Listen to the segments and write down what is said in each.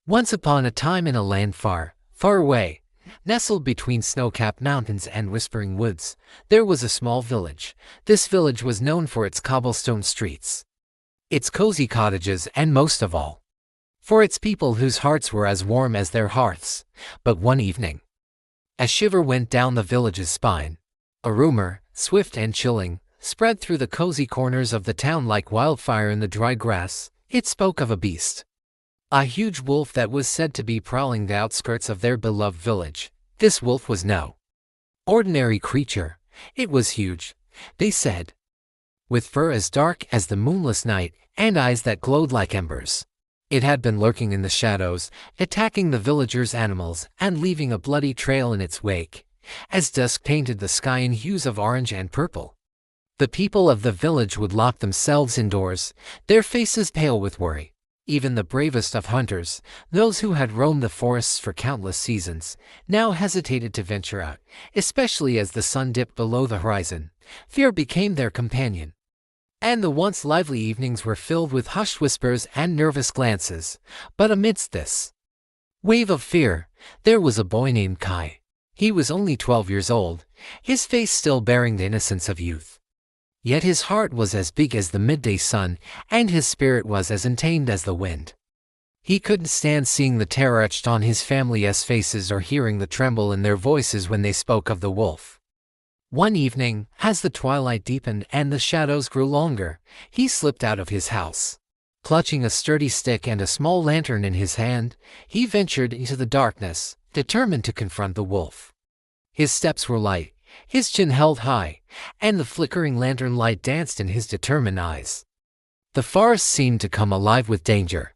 Once upon a time in a land far, far away, nestled between snow-capped mountains and whispering woods, there was a small village. This village was known for its cobblestone streets, its cozy cottages, and most of all, for its people whose hearts were as warm as their hearths. But one evening, a shiver went down the village's spine. A rumor, swift and chilling, spread through the cozy corners of the town like wildfire in the dry grass. It spoke of a beast, a huge wolf that was said to be prowling the outskirts of their beloved village. This wolf was no ordinary creature. It was huge, they said, with fur as dark as the moonless night and eyes that glowed like embers. It had been lurking in the shadows, attacking the villagers' animals and leaving a bloody trail in its wake, as dusk painted the sky in hues of orange and purple. The people of the village would lock themselves indoors, their faces pale with worry. Even the bravest of hunters, those who had roamed the forests for countless seasons, now hesitated to venture out, especially as the sun dipped below the horizon. Fear became their companion, and the once lively evenings were filled with hushed whispers and nervous glances. But amidst this wave of fear, there was a boy named Kai. He was only 12 years old, his face still bearing the innocence of youth. Yet his heart was as big as the midday sun, and his spirit was as untamed as the wind. He couldn't stand seeing the terror etched on his family's faces or hearing the tremble in their voices when they spoke of the wolf. One evening, as the twilight deepened and the shadows grew longer, he slipped out of his house. Clutching a sturdy stick and a small lantern in his hand, he ventured into the darkness, determined to confront the wolf. His steps were light, his chin held high, and the flickering lantern light danced in his determined eyes. The forest seemed to come alive with danger.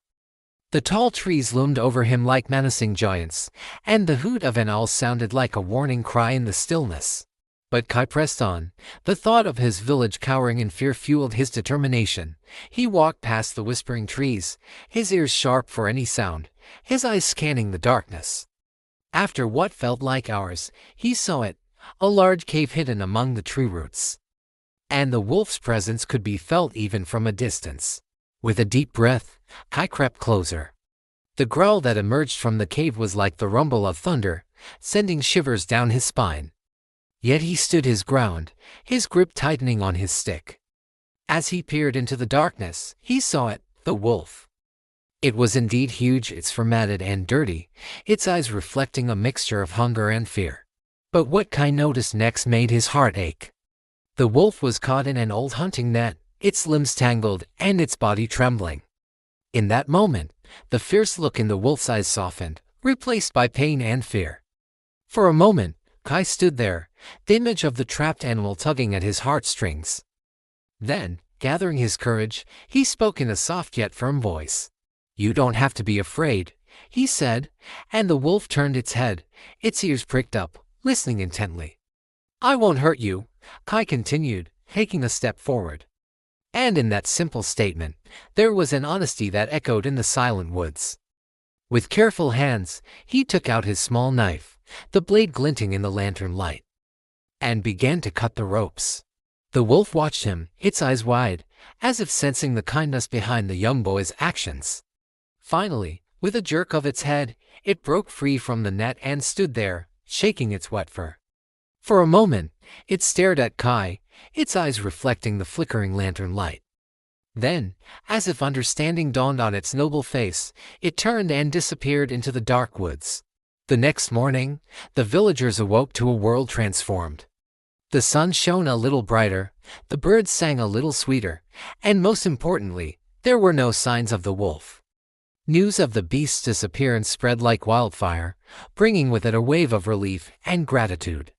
The tall trees loomed over him like menacing giants, and the hoot of an owl sounded like a warning cry in the stillness. But Kai pressed on. The thought of his village cowering in fear fueled his determination. He walked past the whispering trees, his ears sharp for any sound, his eyes scanning the darkness. After what felt like hours, he saw it, a large cave hidden among the tree roots, and the wolf's presence could be felt even from a distance. With a deep breath, Kai crept closer. The growl that emerged from the cave was like the rumble of thunder, sending shivers down his spine. Yet he stood his ground, his grip tightening on his stick. As he peered into the darkness, he saw it, the wolf. It was indeed huge, its fur matted and dirty, its eyes reflecting a mixture of hunger and fear. But what Kai noticed next made his heart ache. The wolf was caught in an old hunting net, its limbs tangled and its body trembling. In that moment, the fierce look in the wolf's eyes softened, replaced by pain and fear. For a moment, Kai stood there, the image of the trapped animal tugging at his heartstrings. Then, gathering his courage, he spoke in a soft yet firm voice. "You don't have to be afraid," he said, and the wolf turned its head, its ears pricked up, listening intently. "I won't hurt you," Kai continued, taking a step forward. And in that simple statement, there was an honesty that echoed in the silent woods. With careful hands, he took out his small knife, the blade glinting in the lantern light, and began to cut the ropes. The wolf watched him, its eyes wide, as if sensing the kindness behind the young boy's actions. Finally, with a jerk of its head, it broke free from the net and stood there, shaking its wet fur. For a moment, it stared at Kai, its eyes reflecting the flickering lantern light. Then, as if understanding dawned on its noble face, it turned and disappeared into the dark woods. The next morning, the villagers awoke to a world transformed. The sun shone a little brighter, the birds sang a little sweeter, and most importantly, there were no signs of the wolf. News of the beast's disappearance spread like wildfire, bringing with it a wave of relief and gratitude.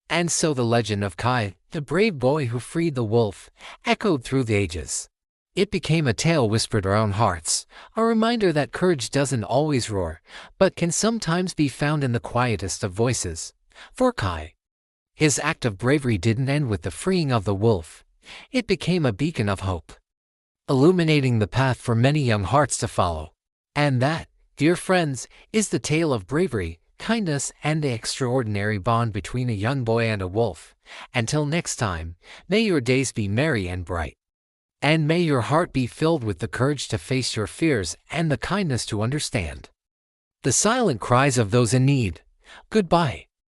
And so the legend of Kai, the brave boy who freed the wolf, echoed through the ages. It became a tale whispered around hearts, a reminder that courage doesn't always roar, but can sometimes be found in the quietest of voices. For Kai, his act of bravery didn't end with the freeing of the wolf. It became a beacon of hope, illuminating the path for many young hearts to follow. And that, dear friends, is the tale of bravery, kindness, and the extraordinary bond between a young boy and a wolf. Until next time, may your days be merry and bright. And may your heart be filled with the courage to face your fears and the kindness to understand. the silent cries of those in need. Goodbye.